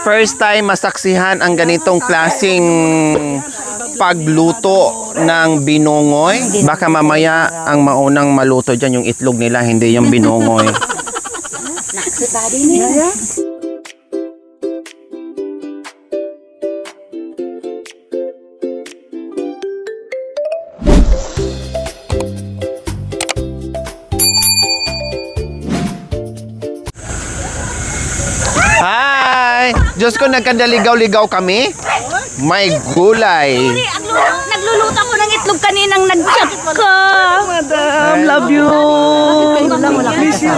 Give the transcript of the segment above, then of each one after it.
first time masaksihan ang ganitong klasing pagluto ng binongoy. Baka mamaya ang maunang maluto dyan yung itlog nila, hindi yung binongoy. Hi! Diyos ko, nagkadaligaw-ligaw kami. May gulay. Nagluluto ko ng itlog kaninang nag-chat ka. Madam, love you. Miss you.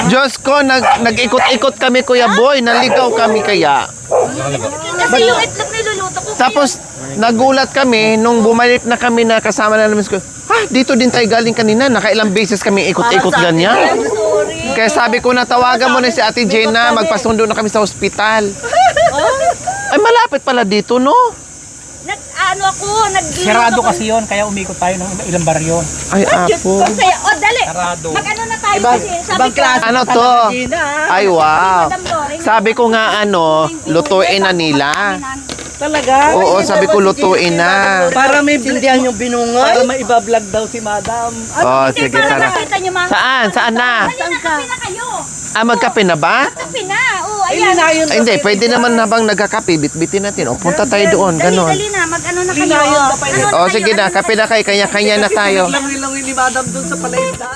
Diyos ko, nag-ikot-ikot kami, Kuya Boy. Naligaw kami kaya. Kasi yung itlog niluluto ko. Tapos, nagulat kami nung bumalik na kami na kasama na namin ko. Dito din tayo galing kanina. Nakailang beses kami ikot-ikot ganyan. Kaya sabi ko na tawagan mo na si Ate Jenna, magpasundo na kami sa ospital. Ay, malapit pala dito, no? Sarado kasi yon, kaya umikot tayo ng ilang baryo. Ay, apo. Dali. Sarado. Mag-ano na tayo kasi. Sabi ko, Ano to? Ay, wow. Sabi ko nga, lutuin na nila. Talaga? Oo, sabi ko lutuin na. Para may bindihan yung binungay. Para may iba-vlog daw si Madam. Oh, sige, para tara. nakita nyo mga. Saan? Saan na? Magkape na kayo. Magkape na ba? Kape na. Oo, ayan. Ay, hindi, pwede naman habang nagkakape, bitbitin natin. O, punta tayo doon, ganon. Dali na, mag-ano na kayo. O, sige na, kape na kayo, kanya-kanya na tayo. Langin-langin ni Madam doon sa palaisda.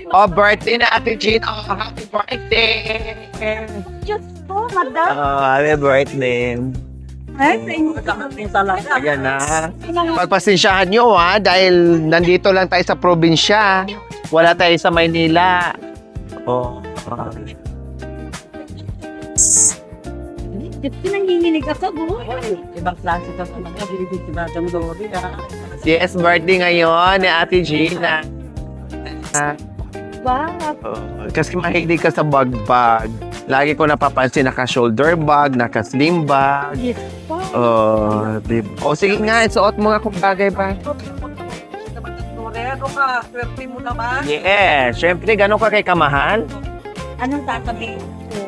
Oh, birthday na Ate Jean. Oh, happy birthday. Diyos po, madam. Oh, happy birthday. Ayan na. Pagpasensyahan nyo dahil nandito lang tayo sa probinsya. Wala tayo sa Maynila. Oh. Diyos ko, nanginginig ako, buhay. Ibang klase ka sa mga bilibig si Madam Dory. Yes, birthday ngayon ni Ate Gina. Wow. Kasi mahilig ka sa bag-bag. Lagi ko napapansin naka-shoulder bag, naka-slim bag. Yes po. Sige nga, isuot mo nga kung bagay ba. Ano ka? Swerte mo naman. Yes, syempre, gano'n ka kay kamahal? Anong sasabihin ko?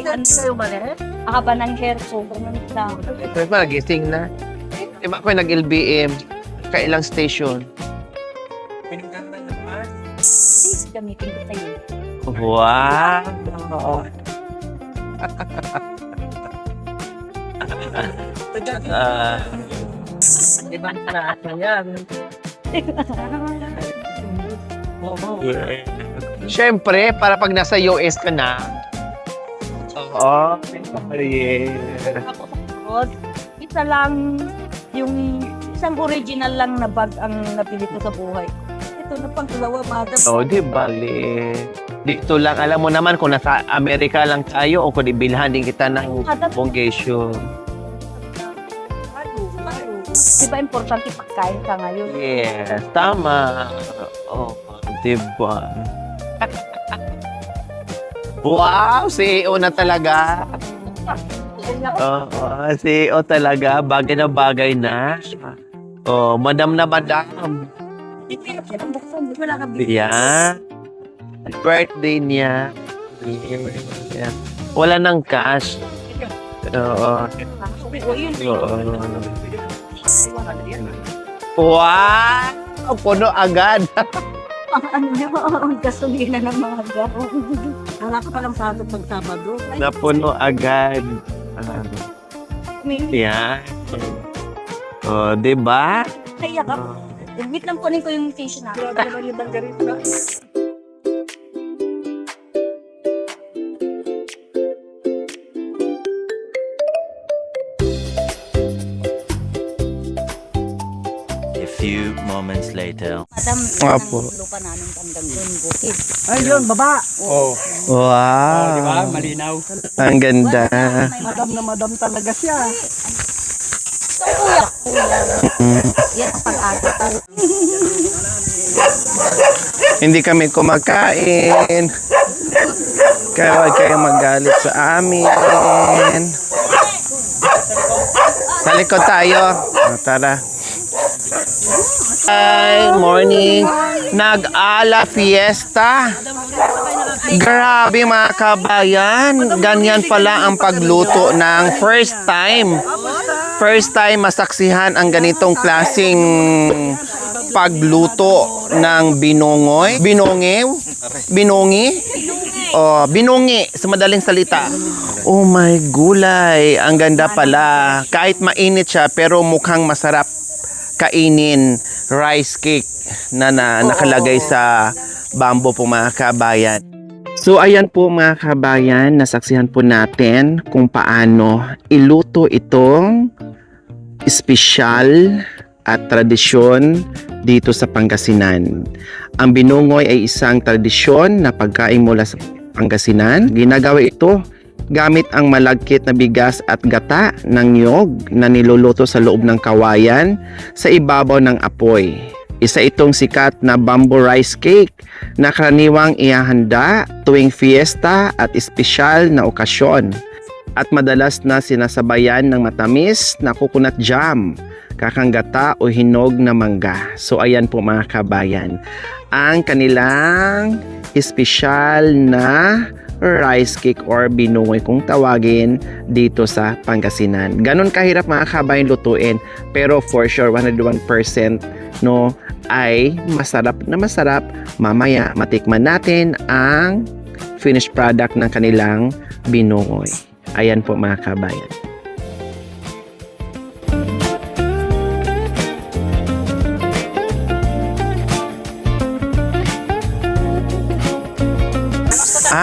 Ano sa'yo ba rin? Haba ng hair ko, ganun lang. Ito ba, nagising na. Diba ako nag-LBM? Kailang station? Pinagkanda naman. Please, gamitin ko sa'yo. Wow! Ibang klase yan. Siyempre, para pag nasa US ka na. Oo. Yeah. Isa lang, yung isang original lang na bag ang napili ko sa buhay. Ito na pangalawa, madam. Oh, di bali. Dito lang, alam mo naman kung nasa Amerika lang tayo o kung ibilhan din kita ng bonggesyo. Di ba importante pagkain ka ngayon? Yes, tama. Oh, di ba? Wow, CEO na talaga. Oo, CEO talaga. Bagay na bagay na. Oh, madam na madam. Yan. Birthday niya. Yan. Wala nang cash. Oo. Wow! Puno agad. Ano niya, ang gasolina ng mga garo. Wala ka palang pasok pag Sabado. Napuno agad. Yan. Oh, di ba? Kaya ka. Wait lang kunin ko yung tissue na. Grabe naman yung banggarita. few moments later. Madam, Apo. lupa namin hanggang doon, bukid. Ayun, baba. Wow. Oh, di ba? Malinaw. Ang ganda. Madam na madam talaga siya. Kuya. Yan ang pag-asa. Hindi kami kumakain. Kaya huwag kayong magalit sa amin. Sa likod tayo. Tara. Hi, morning. Nag-ala fiesta. Grabe mga kabayan. Ganyan pala ang pagluto ng first time. First time masaksihan ang ganitong klasing pagluto ng binongoy. Binongi? Oh, binongi sa madaling salita. Oh my gulay. Ang ganda pala. Kahit mainit siya pero mukhang masarap kainin. Rice cake na nakalagay sa bamboo po mga kabayan. So ayan po mga kabayan, nasaksihan po natin kung paano iluto itong espesyal at tradisyon dito sa Pangasinan. Ang binongoy ay isang tradisyon na pagkain mula sa Pangasinan. Ginagawa ito gamit ang malagkit na bigas at gata ng niyog na niluluto sa loob ng kawayan sa ibabaw ng apoy. Isa itong sikat na bamboo rice cake na karaniwang ihahanda tuwing fiesta at espesyal na okasyon. At madalas na sinasabayan ng matamis na coconut jam, kakanggata o hinog na mangga. So ayan po mga kabayan, ang kanilang espesyal na rice cake or binongoy kung tawagin dito sa Pangasinan. Ganon kahirap mga kabayan lutuin, pero for sure 101% no ay masarap na masarap. Mamaya matikman natin ang finished product ng kanilang binongoy. Ayan po mga kabayan.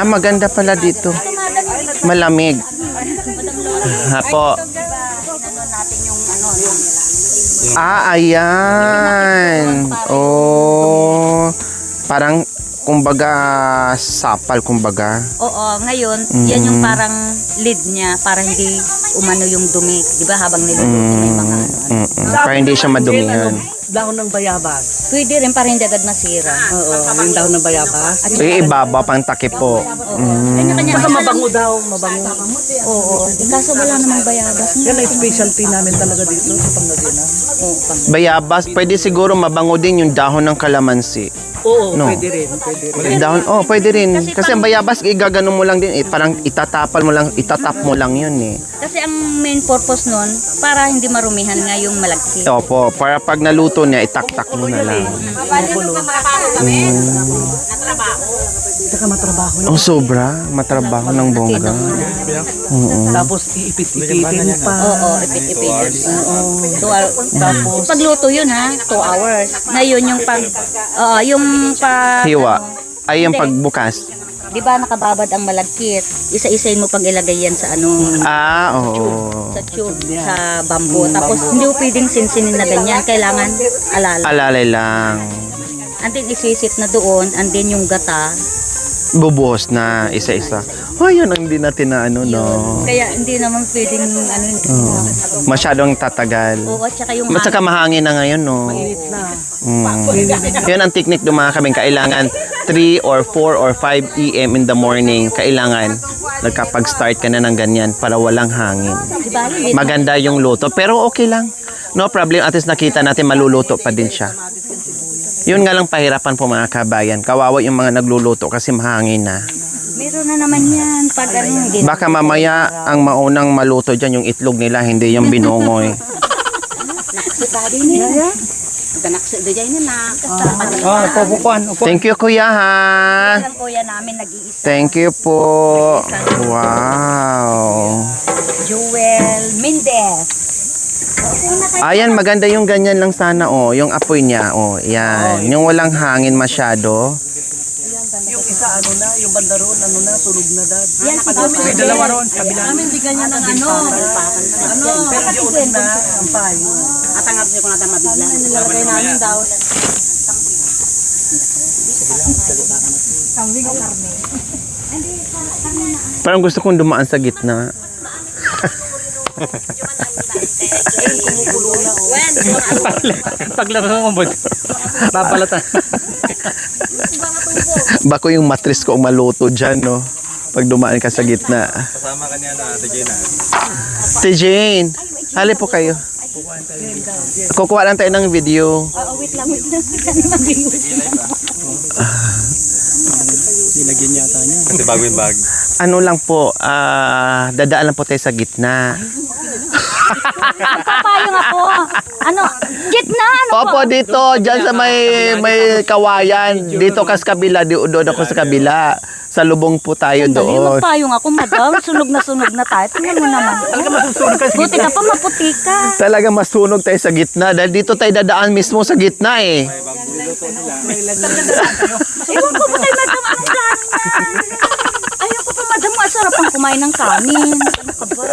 Maganda pala dito. Malamig. Hapo. Ayan. Oh. Parang kumbaga sapal kumbaga. Oo, ngayon, yan yung parang lid niya para hindi umano yung dumi. Di ba habang niluluto may mga Para hindi siya madumihan. Dahon ng bayabas. Pwede rin para hindi agad masira. Oo, yung dahon ng bayabas. Ibaba pang takip po. Kanya-kanya. Saka mabango daw, mabango. Oo. Kaso wala namang bayabas. Yan ang specialty namin talaga dito sa Pangasinan. Oo, Bayabas, pwede siguro mabango din yung dahon ng kalamansi. Oo, No. pwede rin, pwede rin. Dahon, pwede rin. Kasi ang bayabas, igaganon mo lang din. Parang itatap mo lang yun eh. Kasi ang main purpose nun, para hindi marumihan nga yung malagkit. Opo, para pag naluto niya, itaktak mo na lang. Saka matrabaho yun. Sobra. Matrabaho ng bongga. Tapos iipit-ipitin pa. Oo, ipit-ipit. Tapos pagluto yun ha, 2 hours. Ngayon yung Hiwa. Ay, yung pagbukas. Di ba nakababad ang malagkit? Isa-isayin mo pag ilagay yan sa Oo. sa tube, sa bamboo. Tapos hindi mo pwedeng sinsinin na ganyan. Kailangan alala. Alalay lang. And then isisit na doon, and then yung gata. Bubuhos na isa-isa. Yun ang hindi natin na no. Kaya hindi naman pwedeng Masyadong tatagal. Oo, at saka yung At saka mahangin na ngayon, no? Mainit na. Yun ang technique ng mga kaming. Kailangan 3 or 4 or 5 a.m. in the morning. Kailangan nagkapag-start ka na ng ganyan para walang hangin. Di ba? Hindi Maganda yung luto. Pero okay lang. No problem. At least nakita natin maluluto pa din siya. Yun nga lang pahirapan po mga kabayan. Kawawa yung mga nagluluto kasi mahangin na. meron na naman yan. Pag ano, Baka mamaya ang maunang maluto dyan yung itlog nila, hindi yung binongoy. Thank you kuya ha. Ang kuya namin nag-iisa. Thank you po. Wow. Joel Mendez. Ayan, maganda yung ganyan lang sana yung apoy niya yan. Yung walang hangin masyado. Yung isa yung banda ron, sunog na dad. Yan si Joel. May dalawa ron, kabila. Namin di ganyan ang ano. Pero di ulit na, sampay. Atangap niyo kung natin mabigla. Nilalagay namin daw. Kambing o karne? Parang gusto kong dumaan sa gitna. Paglaro mo, babalatan. Bako yung matris ko ang maluto dyan, no? Pag dumaan ka sa gitna. Kasama ka niya na Ate Jane. Si Jane, hali po kayo. Kukuha lang tayo ng video. Wait lang. Mag-iwas. Nilagyan yata niya. Kasi bago yung bag. Ano lang po, dadaan lang po tayo sa gitna. Magpapayong ako. Ano? Gitna! Ano po? Opo, dito, dyan sa may kawayan. Dito ka sa kabila, doon ako sa kabila. Sa lubong po tayo Sandali, doon. magpayong ako, madam. Sunog na tayo. Tingnan mo naman. Buti ka pa, maputi ka. Talaga masunog tayo sa gitna. Dahil dito tayo dadaan mismo sa gitna eh. Ewan ko ba kay madam, anong plano niya? Ayaw ko pa, madam, masarap ang kumain ng kanin. Ano ka ba?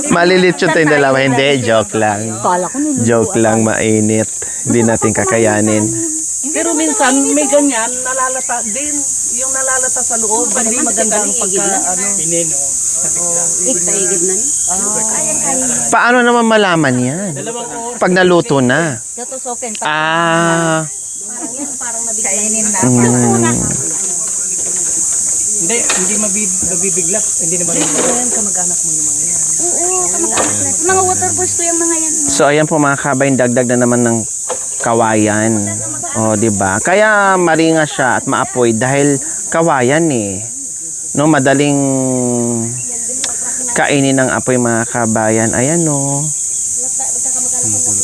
Malilitsyo tayong dalawa. Hindi, joke lang. Kala ko niluluto. Joke lang, mainit. Hindi natin kakayanin. Pero minsan, may ganyan, nalalata din. Yung nalalata sa loob, hindi maganda ang pagka, pinino. Paano naman malaman yan? Pag naluto na. Tutusokin pa. Kainin na. Hindi mabibiglap. Hindi naman yan, kamag-anak mo yung mga yan. Oo, kamag-anak. Mga waterboys ko yung mga yan. So ayan po mga kabayan, dagdag na naman ng kawayan. O, di ba? Kaya maringa siya at maapoy dahil kawayan eh. No, madaling kainin ng apoy mga kabayan. Ayan no.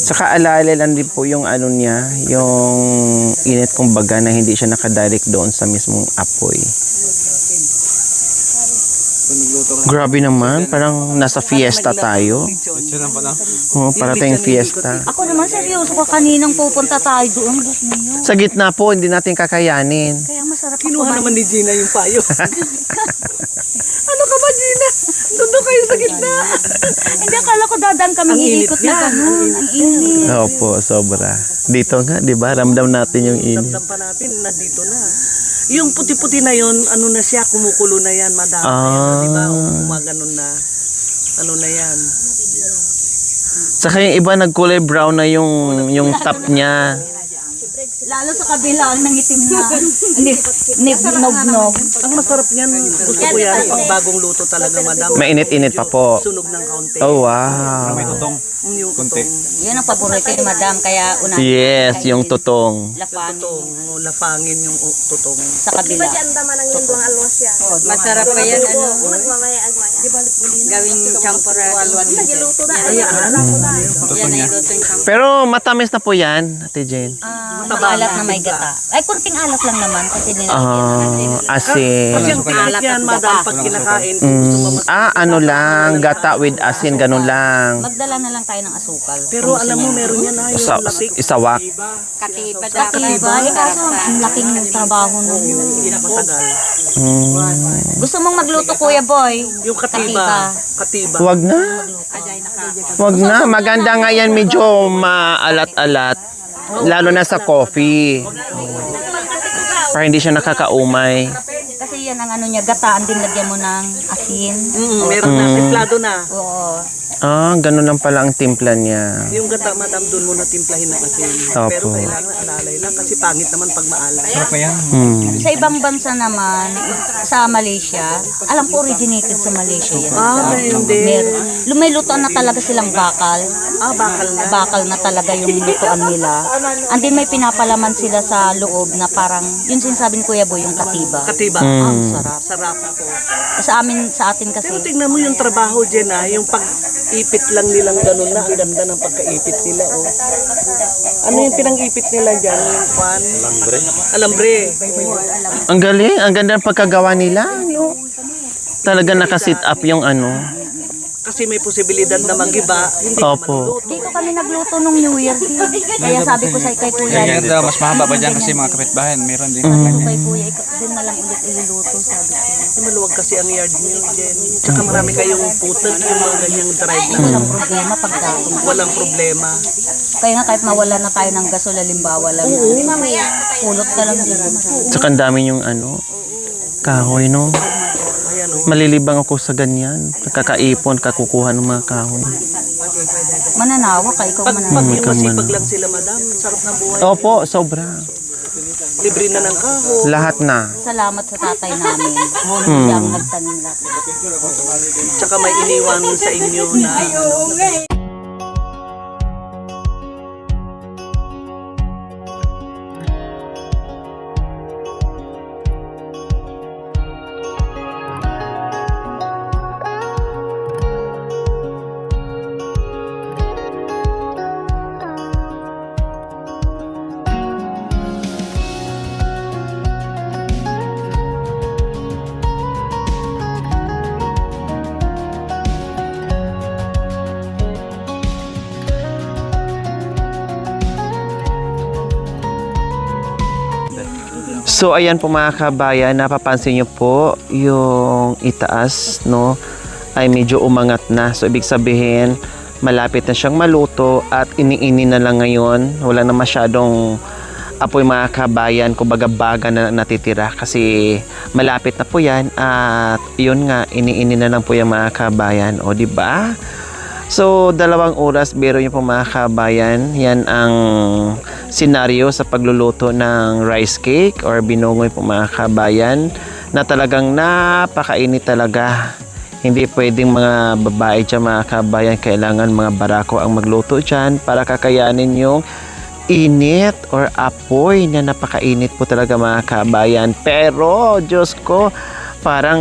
Saka alala lang din po yung ano niya, yung init kumbaga na hindi siya nakadirect doon sa mismong apoy. Grabe naman, parang nasa fiesta tayo. Oh, para tayong fiesta. Ako naman seryoso ka kaninang pupunta tayo doon. Gusto niyo. Sa gitna po, hindi natin kakayanin. Kaya masarap ang Kinuha kumain. naman ni Gina yung payo. Ano ka ba, Gina? Doon kayo sa gitna. Hindi, akala ko dadaan kami Ang init iikot na yan. gano'n. Ang init. Opo, sobra. Dito nga, di ba? Ramdam natin yung init. Damdam pa natin, nandito na. Yung puti-puti na yon, ano na siya, kumukulo na yan, madami. Ah. Di ba? Gumaganon na. Ano na yan. Saka yung iba nagkulay brown na yung top niya. Lalo sa kabila, ang nangitim na. Nog-nog. Ang masarap niyan, gusto ko yan, pag bagong luto talaga, madam. Mainit-init pa po. Sunog ng kaunti. Oh, wow. Yung tutong. Yan ang paborito ni madam, kaya una. Yes, yung tutong. Lapanin Tutong. Lapangin yung tutong. sa kabila. Masarap pa yan, ano? Gawing champurado. Yan ang lutong champurado. Pero matamis na po yan, Ate Jane. Maalat na may gata. Ay, kunting alat lang naman kasi nilagyan. Asin. Kasi ang pilit yan, madam, pag kinakain, kung gusto mo Ano lang, gata with asin, ganun lang. Magdala na lang tayo ng asukal. Pero alam mo, meron yan na yung lasik. Isawak. Katiba. Kaso ang laking trabaho nun. Matagal. Gusto mong magluto, Kuya Boy? Yung katiba. Katiba. Wag na. Wag na. Maganda nga yan, medyo maalat-alat. Lalo na sa coffee. Para hindi siya nakakaumay. Kasi yan ang ano niya, gataan din lagyan mo ng asin. Meron na, simplado na. Oo. Ganun lang pala ang timpla niya. Yung gata, madam, doon mo na timplahin ng asin. Opo. Pero kailangan alalay lang kasi pangit naman pag maalat. Sa ibang bansa naman, sa Malaysia, alam ko originated sa Malaysia yan. hindi. Meron. May lutoan na talaga silang bakal. Bakal na. Bakal na talaga yung lutoan nila. And then may pinapalaman sila sa loob na parang, yun sinasabi ni Kuya Boy, yung katiba. Katiba. Ang sarap. Sarap po. Sa atin kasi, Pero tingnan mo yung trabaho dyan yung pag-ipit lang nilang ganun na. Ang ganda ng pagka-ipit nila. Oh. Ano yung pinang-ipit nila dyan? Yung pan? Alambre. Ang galing. Ang ganda ng pagkagawa nila. No? Talaga nakasit up yung ano. Kasi may posibilidad na magiba. Hindi Opo. dito kami nagluto nung New Year. Kaya sabi ko sa kay Kuya, Ganyan daw, mas mahaba pa dyan kasi mga kapitbahay, meron din. kay Kuya, doon na lang ulit iluluto, sabi ko. Maluwag kasi ang yard niyo, Jen. Tsaka marami kayong putag, yung mga ganyang drive na. Walang problema pag dato. Walang problema. Kaya nga kahit mawala na tayo ng gasol, halimbawa lang. Pulot ka lang dito. Tsaka ang dami yung ano, kahoy, no? Ayan o. Malilibang ako sa ganyan. Kakaipon, kakukuha ng mga kahoy. Mananawa ka, ikaw Pag mananawa. yung masipag lang sila, madam, sarap ng buhay. Opo, sobra. Libre na ng kahoy. Lahat na. Salamat sa tatay namin. Hindi ang nagtanim lahat. Tsaka may iniwan sa inyo na So ayan po mga kabayan, napapansin nyo po yung itaas, no, ay medyo umangat na. So ibig sabihin, malapit na siyang maluto at iniini na lang ngayon. Wala na masyadong apoy mga kabayan, kumbaga baga na natitira kasi malapit na po yan at yun nga, iniini na lang po yung mga kabayan. O di ba? So, 2 oras, biro nyo po mga kabayan. Yan ang senaryo sa pagluluto ng rice cake or binungoy po mga kabayan na talagang napakainit talaga. Hindi pwedeng mga babae dyan mga kabayan, kailangan mga barako ang magluto dyan para kakayanin yung init or apoy na napakainit po talaga mga kabayan. Pero, Diyos ko, parang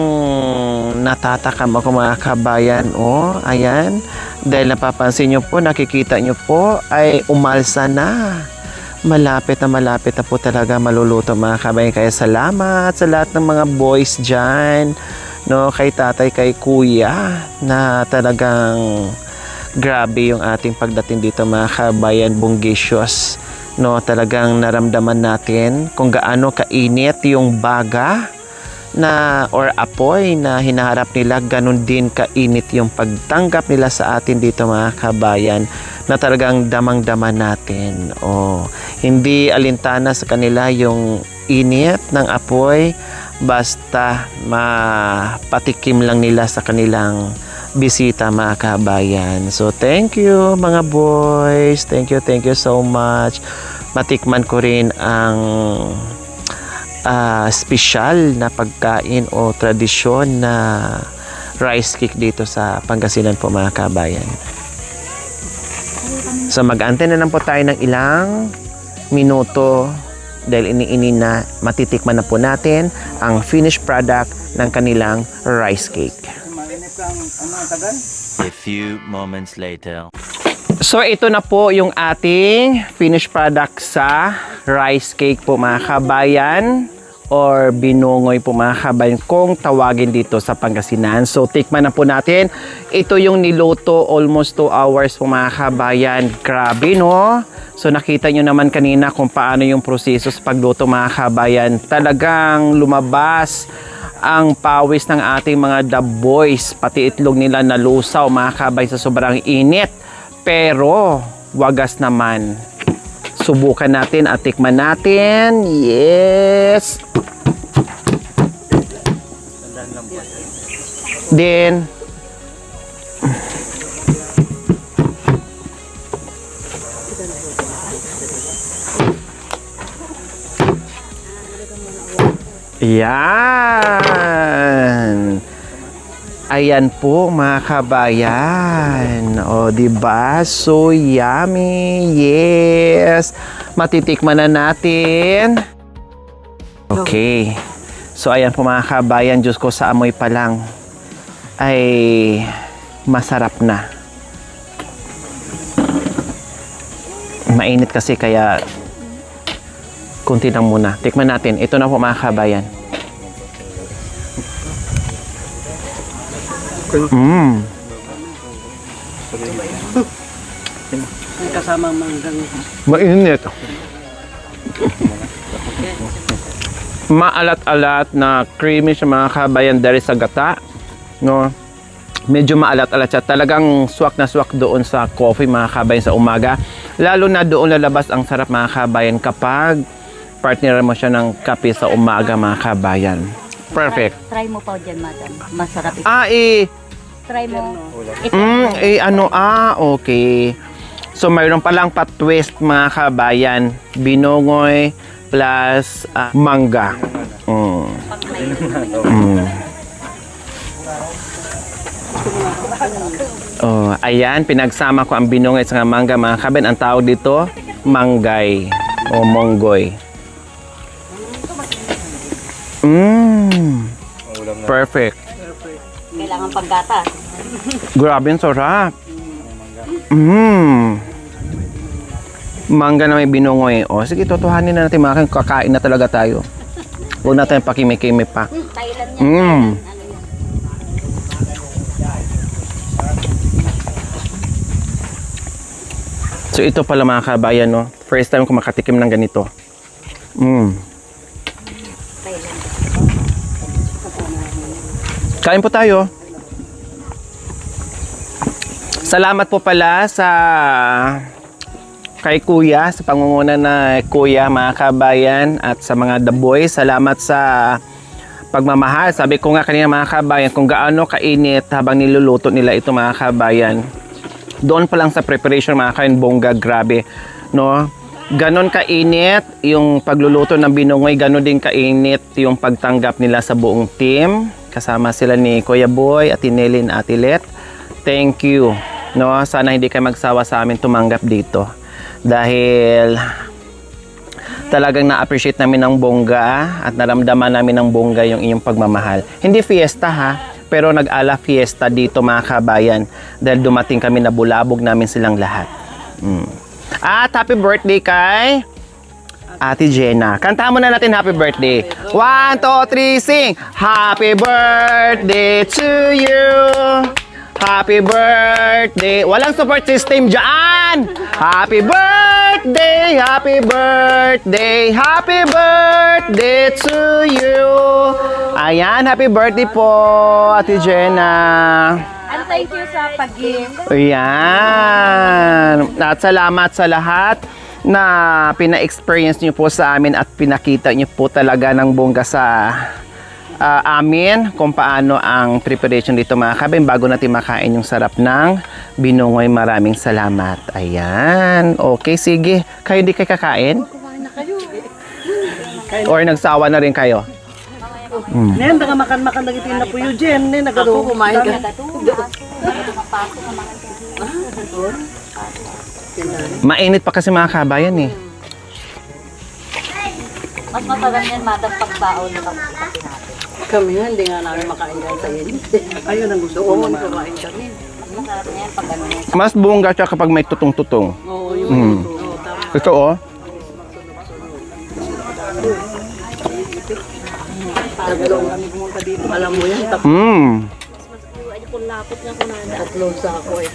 natatakam ako mga kabayan. Oh, ayan. Dahil napapansin nyo po, nakikita nyo po, ay umalsa na. Malapit na po talaga maluluto mga kabayan. Kaya salamat sa lahat ng mga boys dyan. No, kay tatay, kay kuya, na talagang grabe yung ating pagdating dito mga kabayan, bunggisios. No, talagang naramdaman natin kung gaano kainit yung baga na or apoy na hinaharap nila, ganun din kainit yung pagtanggap nila sa atin dito mga kabayan na talagang damang-dama natin. Hindi alintana sa kanila yung init ng apoy, basta mapatikim lang nila sa kanilang bisita mga kabayan. So thank you mga boys, thank you so much. Matikman ko rin ang special na pagkain o tradisyon na rice cake dito sa Pangasinan po mga kabayan. So mag-antay na lang po tayo ng ilang minuto dahil iniini na matitikman na po natin ang finished product ng kanilang rice cake. A few moments later. So ito na po yung ating finished product sa rice cake po mga kabayan or binungoy po mga kabayan kung tawagin dito sa Pangasinan. So tikman na po natin. Ito yung niluto almost 2 hours po mga kabayan. Grabe no? So nakita nyo naman kanina kung paano yung proseso sa pagluto mga kabayan. Talagang lumabas ang pawis ng ating mga the boys. Pati itlog nila nalusaw mga kabayan sa sobrang init. Pero wagas naman. Subukan natin at tikman natin. Yes. Then yan. Ayan po mga kabayan. O diba? So yummy. Yes. Matitikman na natin. Okay. So ayan po mga kabayan. Diyos ko, sa amoy pa lang ay masarap na. Mainit kasi kaya kunti lang muna. Tikman natin. Ito na po mga kabayan. kasama manggang. Mainit. Maalat-alat na creamy siya mga kabayan dahil sa gata. No? Medyo maalat-alat siya. Talagang swak na swak doon sa coffee mga kabayan sa umaga. Lalo na doon lalabas ang sarap mga kabayan kapag partner mo siya ng kape sa umaga mga kabayan. Perfect. Try mo pa dyan, madam. Masarap ito. Try mo. Ito. Okay. So, mayroon palang pa-twist mga kabayan. Binongoy plus mangga. Oh, ayan, pinagsama ko ang binongoy at saka mangga mga kabayan. Ang tawag dito, manggay o monggoy. Perfect. Kailangan panggatas. Grabe, ang sarap. Mangga na may binongoy. O, sige, totohanin na natin mga kakain na talaga tayo. Huwag natin pakimik-kimik pa. Thailand yan. So, ito pala mga kabayan, no? First time ko makatikim ng ganito. Kain po tayo. Salamat po pala sa kay Kuya, sa pangunguna na Kuya, mga kabayan, at sa mga The Boys. Salamat sa pagmamahal. Sabi ko nga kanina mga kabayan, kung gaano kainit habang niluluto nila ito mga kabayan. Doon pa lang sa preparation mga kabayan, bongga, grabe. No? Ganon kainit yung pagluluto ng binongoy, ganon din kainit yung pagtanggap nila sa buong team. Kasama sila ni Kuya Boy, Ate Nelly, Ate Let. Thank you. No, sana hindi kayo magsawa sa amin tumanggap dito. Dahil talagang na-appreciate namin ng bongga at naramdaman namin ng bongga yung inyong pagmamahal. Hindi fiesta ha, pero nag-ala fiesta dito mga kabayan dahil dumating kami na bulabog namin silang lahat. At happy birthday kay Ate Jenna. Kantahan muna natin happy birthday. 1, 2, 3, sing! Happy birthday to you! Happy birthday! Walang support system dyan! Happy birthday! Happy birthday! Happy birthday to you! Ayan, happy birthday po, Ate Jenna. And thank you sa pag-gift. Ayan. At salamat sa lahat na pina-experience niyo po sa amin at pinakita niyo po talaga ng bongga sa amin kung paano ang preparation dito mga kabayan bago natin makain yung sarap ng binongoy. Maraming salamat. Ayan. Okay, sige. Kayo di kayo kakain? Kumain na kayo. Or nagsawa na rin kayo? Nen, nga makan-makan na itin na po yun, Jen. Nen, nagaro. Kumain ka. Mainit pa kasi mga kabayan eh. Mas matagal yan, madam, pagbaon na kapatid natin. Kami nga, hindi nga namin makain yan sa inyo. Ayun ang gusto ko kumain kami. Masarap na yan pag ano yan. Mas bongga siya kapag may tutong-tutong. Oo, yun. Tama. Ito oh. Tagalong kami pumunta dito. Alam mo yan, tatlong sa ako eh.